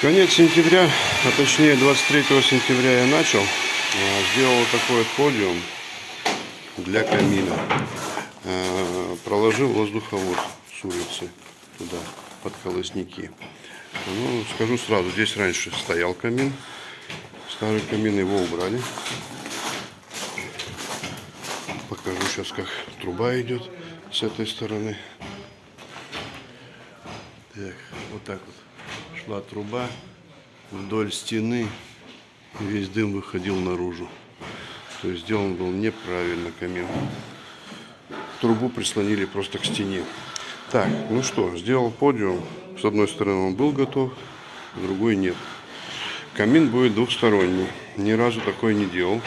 Конец сентября, а точнее 23 сентября я начал. Сделал вот такой вот подиум для камина. Проложил воздуховод с улицы туда, под колосники. Ну, скажу сразу, здесь раньше стоял камин. Старый камин, его убрали. Покажу сейчас, как труба идет с этой стороны. Так, вот так вот шла труба вдоль стены, и весь дым выходил наружу. То есть сделан был неправильно камин. Трубу прислонили просто к стене. Так, ну что, сделал подиум. С одной стороны он был готов, с другой нет. Камин будет двухсторонний. Ни разу такой не делал.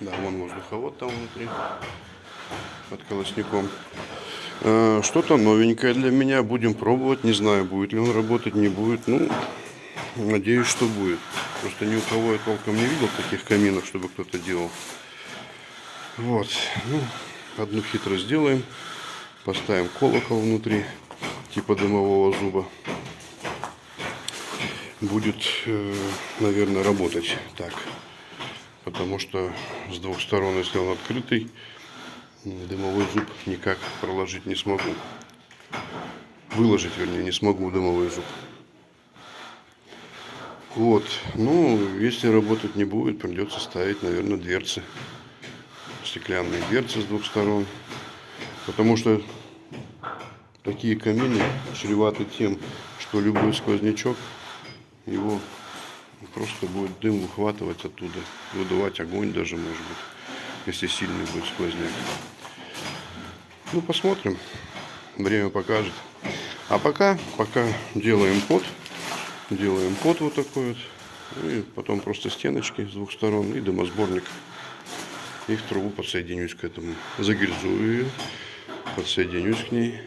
Да, вон воздуховод там внутри, под колосником. Что-то новенькое для меня. Будем пробовать. Не знаю, будет ли он работать, не будет. Ну, надеюсь, что будет. Просто ни у кого я толком не видел таких каминов, чтобы кто-то делал. Вот. Ну, одну хитрость сделаем. Поставим колокол внутри, типа дымового зуба. Будет, наверное, работать так. Потому что с двух сторон, если он открытый, дымовой зуб никак проложить не смогу. Выложить, вернее, не смогу дымовой зуб. Вот. Ну, если работать не будет, придется ставить, наверное, дверцы. Стеклянные дверцы с двух сторон. Потому что такие камины чреваты тем, что любой сквознячок, его просто будет дым выхватывать оттуда. Выдувать огонь даже, может быть, если сильный будет сквозняк. Ну, посмотрим. Время покажет. А пока делаем под. Делаем под вот такой вот. И потом просто стеночки с двух сторон и дымосборник. И в трубу подсоединюсь к этому. Загильзую ее. Подсоединюсь к ней.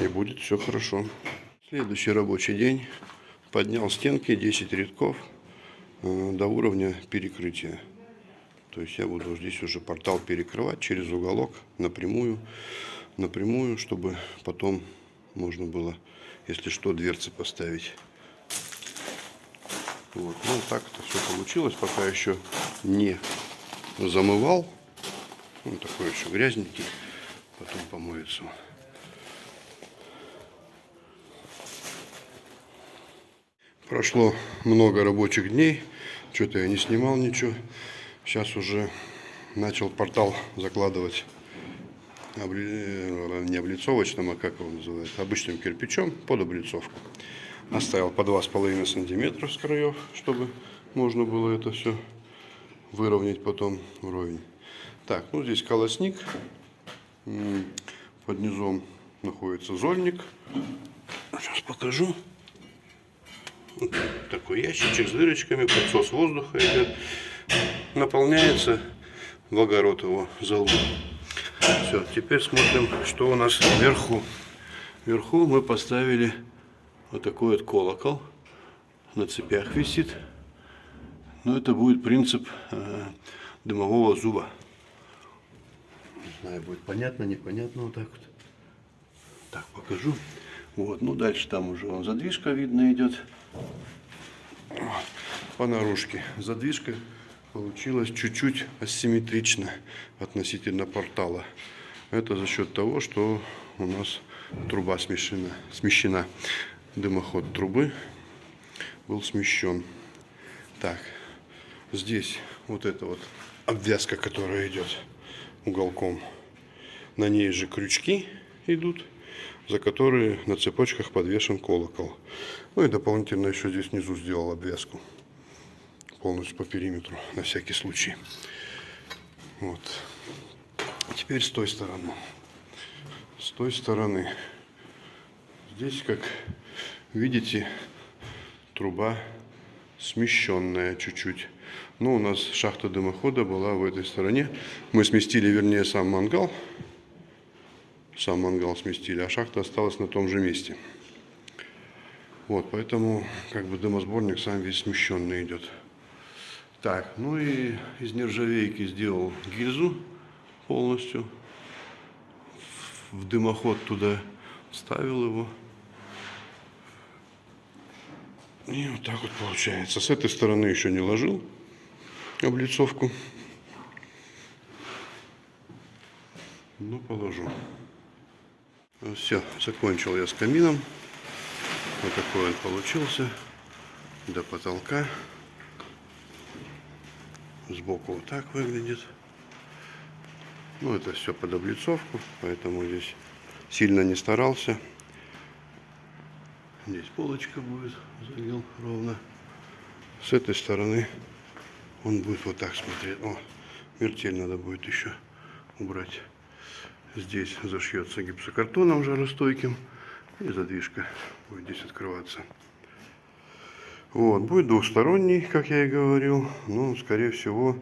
И будет все хорошо. Следующий рабочий день. Поднял стенки 10 рядков до уровня перекрытия. То есть я буду здесь уже портал перекрывать через уголок напрямую, чтобы потом можно было, если что, дверцы поставить. Вот. Ну, так это все получилось. Пока еще не замывал. Он такой еще грязненький. Потом помоется. Прошло много рабочих дней. Что-то я не снимал ничего. Сейчас уже начал портал закладывать не облицовочным, а как его называют, обычным кирпичом под облицовку. Оставил по 2,5 сантиметра с краев, чтобы можно было это все выровнять потом вровень. Так, ну здесь колосник. Под низом находится зольник. Сейчас покажу. Вот такой ящичек с дырочками, подсос воздуха идет. Наполняется в огород его залу. Все, теперь смотрим, что у нас вверху. Вверху мы поставили вот такой вот колокол. На цепях висит. Но это будет принцип дымового зуба. Не знаю, будет понятно, непонятно вот так вот. Так, покажу. Вот, ну дальше там уже вон задвижка видно идет. По наружке. Задвижка получилась чуть-чуть асимметрично относительно портала. Это за счет того, что у нас труба смещена. Дымоход трубы был смещен. Так, здесь вот эта вот обвязка, которая идет уголком. На ней же крючки идут, за которые на цепочках подвешен колокол. Ну и дополнительно еще здесь внизу сделал обвязку. Полностью по периметру, на всякий случай. Вот. Теперь с той стороны. С той стороны. Здесь, как видите, труба смещенная чуть-чуть. Но у нас шахта дымохода была в этой стороне. Мы сместили, вернее, сам мангал. Сам мангал сместили, а шахта осталась на том же месте. Вот, поэтому как бы дымосборник сам весь смещенный идет. Так, ну и из нержавейки сделал гильзу полностью. В дымоход туда вставил его. И вот так вот получается. С этой стороны еще не ложил облицовку. Но положу. Все, закончил я с камином. Вот такой он получился. До потолка. Сбоку вот так выглядит. Ну, это все под облицовку, поэтому здесь сильно не старался. Здесь полочка будет, залил ровно. С этой стороны он будет вот так смотреть. О, вертель надо будет еще убрать. Здесь зашьется гипсокартоном жаростойким. И задвижка будет здесь открываться. Вот, будет двухсторонний, как я и говорил. Но, скорее всего,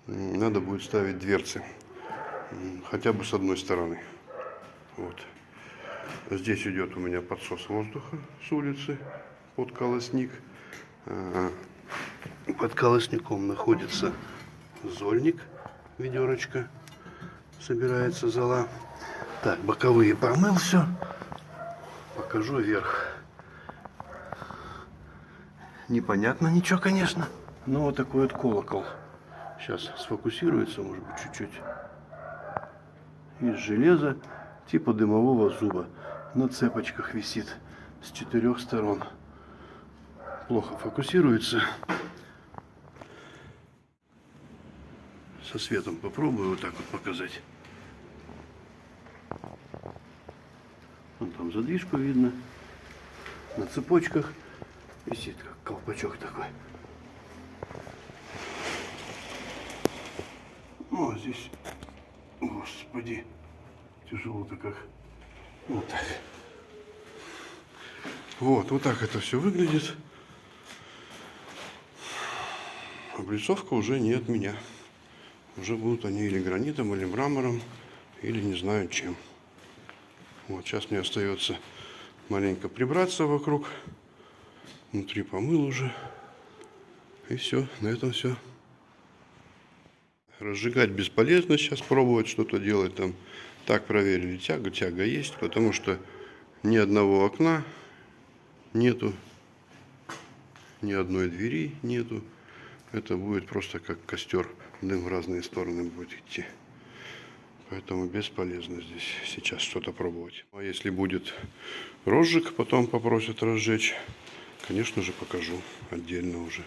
надо будет ставить дверцы. Хотя бы с одной стороны. Вот. Здесь идет у меня подсос воздуха с улицы под колосник. Под колосником находится зольник, ведерочко. Собирается зола. Так, боковые помыл все. Покажу вверх. Непонятно ничего, конечно. Но вот такой вот колокол. Сейчас сфокусируется, может быть, чуть-чуть. Из железа, типа дымового зуба. На цепочках висит с 4 сторон. Плохо фокусируется. Со светом попробую вот так вот показать. Вон там задвижку видно. На цепочках висит как колпачок такой. О, здесь, господи, тяжело-то как. Вот так. Вот так это все выглядит. Облицовка уже не от меня. Уже будут они или гранитом, или мрамором, или не знаю чем. Вот сейчас мне остается маленько прибраться вокруг. Внутри помыл уже. И все, на этом все. Разжигать бесполезно сейчас пробовать что-то делать там. Так проверили, тяга есть, потому что ни одного окна нету, ни одной двери нету. Это будет просто как костер, дым в разные стороны будет идти. Поэтому бесполезно здесь сейчас что-то пробовать. А если будет розжиг, потом попросят разжечь, конечно же покажу отдельно уже.